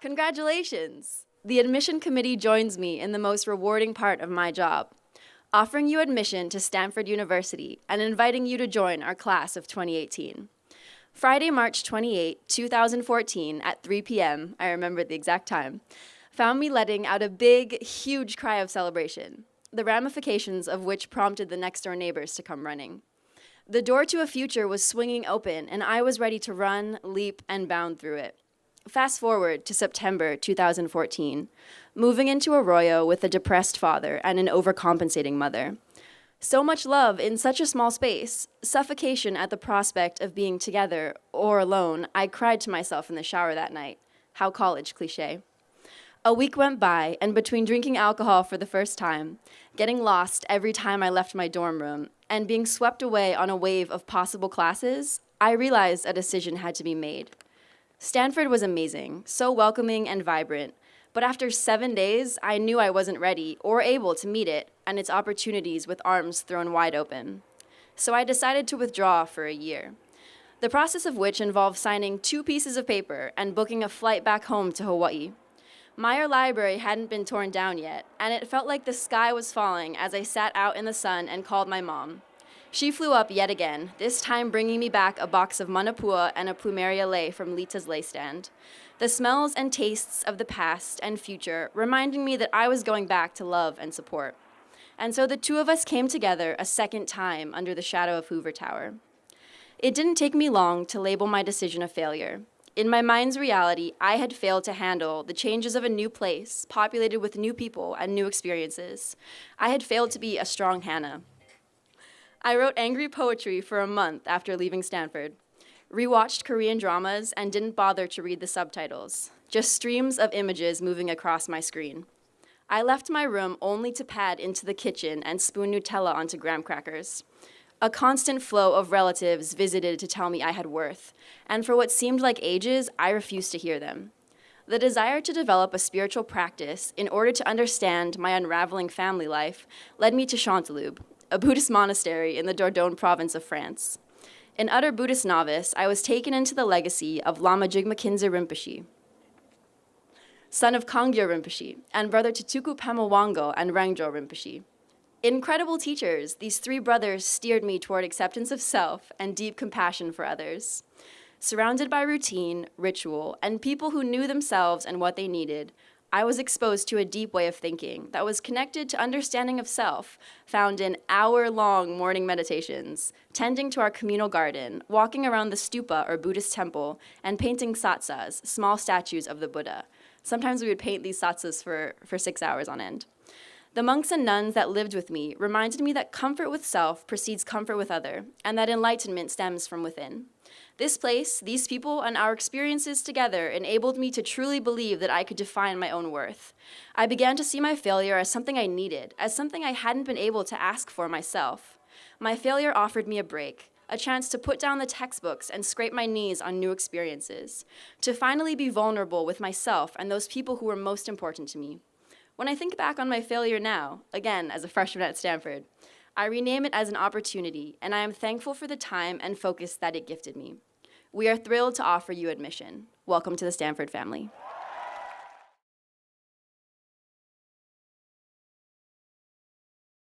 Congratulations! The admission committee joins me in the most rewarding part of my job, offering you admission to Stanford University and inviting you to join our class of 2018. Friday, March 28, 2014, at 3 p.m., I remember the exact time, found me letting out a big, huge cry of celebration, the ramifications of which prompted the next-door neighbors to come running. The door to a future was swinging open, and I was ready to run, leap, and bound through it. Fast forward to September 2014, moving into Arroyo with a depressed father and an overcompensating mother. So much love in such a small space, suffocation at the prospect of being together or alone. I cried to myself in the shower that night. How college cliché. A week went by, and between drinking alcohol for the first time, getting lost every time I left my dorm room, and being swept away on a wave of possible classes, I realized a decision had to be made. Stanford was amazing, so welcoming and vibrant, but after 7 days, I knew I wasn't ready or able to meet it and its opportunities with arms thrown wide open. So I decided to withdraw for a year, the process of which involved signing 2 pieces of paper and booking a flight back home to Hawaii. Meyer Library hadn't been torn down yet, and it felt like the sky was falling as I sat out in the sun and called my mom. She flew up yet again, this time bringing me back a box of manapua and a plumeria lei from Lita's lei stand. The smells and tastes of the past and future reminding me that I was going back to love and support. And so the 2 of us came together a second time under the shadow of Hoover Tower. It didn't take me long to label my decision a failure. In my mind's reality, I had failed to handle the changes of a new place, populated with new people and new experiences. I had failed to be a strong Hannah. I wrote angry poetry for a month after leaving Stanford, rewatched Korean dramas, and didn't bother to read the subtitles, just streams of images moving across my screen. I left my room only to pad into the kitchen and spoon Nutella onto graham crackers. A constant flow of relatives visited to tell me I had worth, and for what seemed like ages, I refused to hear them. The desire to develop a spiritual practice in order to understand my unraveling family life led me to Chanteloube, a Buddhist monastery in the Dordogne province of France. An utter Buddhist novice, I was taken into the legacy of Lama Jigme Khyentse Rinpoche, son of Kangyo Rinpoche, and brother to Tuku Pema Wango and Rangjo Rinpoche. Incredible teachers, these 3 brothers steered me toward acceptance of self and deep compassion for others. Surrounded by routine, ritual, and people who knew themselves and what they needed, I was exposed to a deep way of thinking that was connected to understanding of self, found in hour-long morning meditations, tending to our communal garden, walking around the stupa or Buddhist temple, and painting satsas, small statues of the Buddha. Sometimes we would paint these satsas for 6 hours on end. The monks and nuns that lived with me reminded me that comfort with self precedes comfort with other, and that enlightenment stems from within. This place, these people, and our experiences together enabled me to truly believe that I could define my own worth. I began to see my failure as something I needed, as something I hadn't been able to ask for myself. My failure offered me a break, a chance to put down the textbooks and scrape my knees on new experiences, to finally be vulnerable with myself and those people who were most important to me. When I think back on my failure now, again as a freshman at Stanford, I rename it as an opportunity, and I am thankful for the time and focus that it gifted me. We are thrilled to offer you admission. Welcome to the Stanford family.